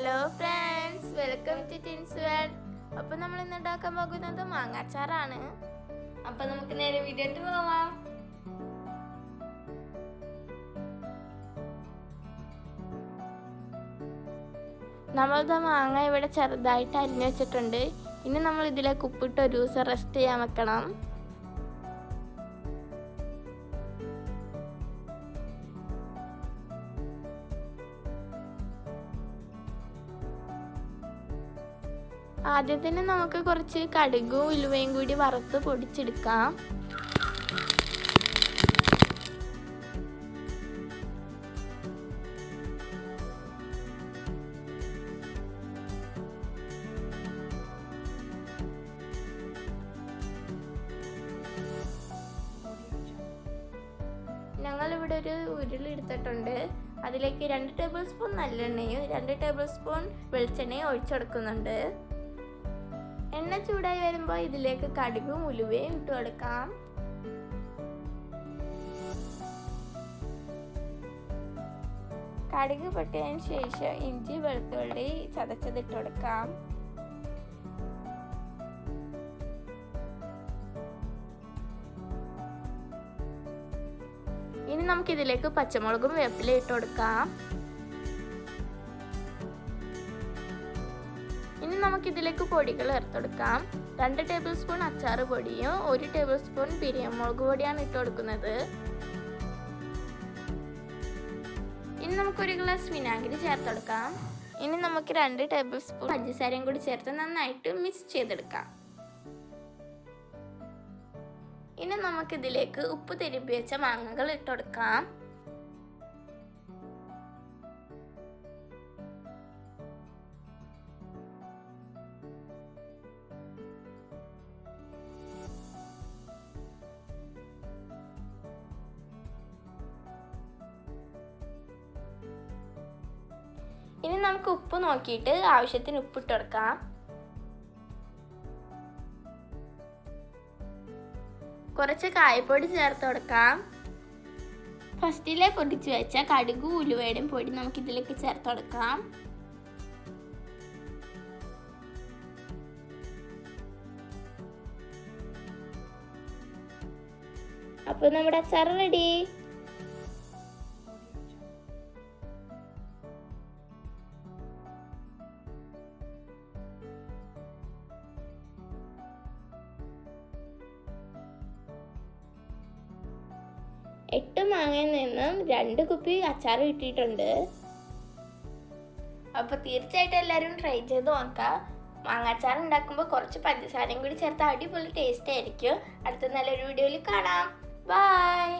Hello friends, welcome to Tins world. അപ്പോൾ നമ്മൾ ഇന്ന് ഉണ്ടാക്കാൻ പോകുന്നത് മാങ്ങാച്ചാറാണ്. അപ്പോൾ നമുക്ക് നേരെ വീഡിയോട്ട് പോവാം. നമ്മളിത് മാങ്ങ ഇവിടെ ചെറുതായിട്ട് അരിഞ്ഞു വെച്ചിട്ടുണ്ട്. ഇനി നമ്മൾ ഇതിലേക്ക് ഉപ്പിട്ട് ഒരു ദിവസം റെസ്റ്റ് ചെയ്യാൻ വെക്കണം. ആദ്യത്തിന് നമുക്ക് കുറച്ച് കടുകും ഉലുവയും കൂടി വറുത്ത് പൊടിച്ചെടുക്കാം. ഞങ്ങളിവിടെ ഒരു ഉരുളി എടുത്തിട്ടുണ്ട്. അതിലേക്ക് 2 ടേബിൾ സ്പൂൺ നല്ലെണ്ണയും 2 ടേബിൾ സ്പൂൺ വെളിച്ചെണ്ണയും ഒഴിച്ചെടുക്കുന്നുണ്ട്. എണ്ണ ചൂടായി വരുമ്പോൾ ഇതിലേക്ക് കടുകും ഉലുവയും ഇട്ട് കൊടുക്കാം. കടുക് പൊട്ടിയതിന് ശേഷം ഇഞ്ചി വെളുത്തുള്ളി ചതച്ചതിട്ട് കൊടുക്കാം. ഇനി നമുക്കിതിലേക്ക് പച്ചമുളകും വേപ്പിലയും ഇട്ട് കൊടുക്കാം. ഇനി നമുക്കിതിലേക്ക് പൊടികൾ ചേർത്തെടുക്കാം. 2 ടേബിൾ സ്പൂൺ അച്ചാർ പൊടിയും 1 ടേബിൾ സ്പൂൺ പിരിയമുളക് പൊടിയാണ് ഇട്ട് കൊടുക്കുന്നത്. ഇനി നമുക്കൊരു ഗ്ലാസ് വിനാഗിരി ചേർത്തെടുക്കാം. ഇനി നമുക്ക് 2 ടേബിൾ സ്പൂൺ പഞ്ചസാരയും കൂടി ചേർത്ത് നന്നായിട്ട് മിക്സ് ചെയ്തെടുക്കാം. ഇനി നമുക്കിതിലേക്ക് ഉപ്പ് തിരുമ്പി വെച്ച മാങ്ങകൾ ഇട്ടുകൊടുക്കാം. ഇനി നമുക്ക് ഉപ്പ് നോക്കിയിട്ട് ആവശ്യത്തിന് ഉപ്പിട്ട് കൊടുക്കാം. കുറച്ച് കായപ്പൊടി ചേർത്ത് കൊടുക്കാം. ഫസ്റ്റിലെ പൊടിച്ച് വെച്ച കടുകും ഉലുവയുടെയും പൊടി നമുക്ക് ഇതിലേക്ക് ചേർത്ത് കൊടുക്കാം. അപ്പോൾ നമ്മുടെ അച്ചാർ റെഡി. എട്ട് മാങ്ങയിൽ നിന്നും 2 കുപ്പി അച്ചാർ കിട്ടിയിട്ടുണ്ട്. അപ്പോൾ തീർച്ചയായിട്ടും എല്ലാവരും ട്രൈ ചെയ്ത് നോക്കാം. മാങ്ങാച്ചാർ ഉണ്ടാക്കുമ്പോൾ കുറച്ച് പഞ്ചസാരയും കൂടി ചേർത്ത് അടിപൊളി ടേസ്റ്റ് ആയിരിക്കും. അടുത്ത നല്ലൊരു വീഡിയോയിൽ കാണാം. ബൈ.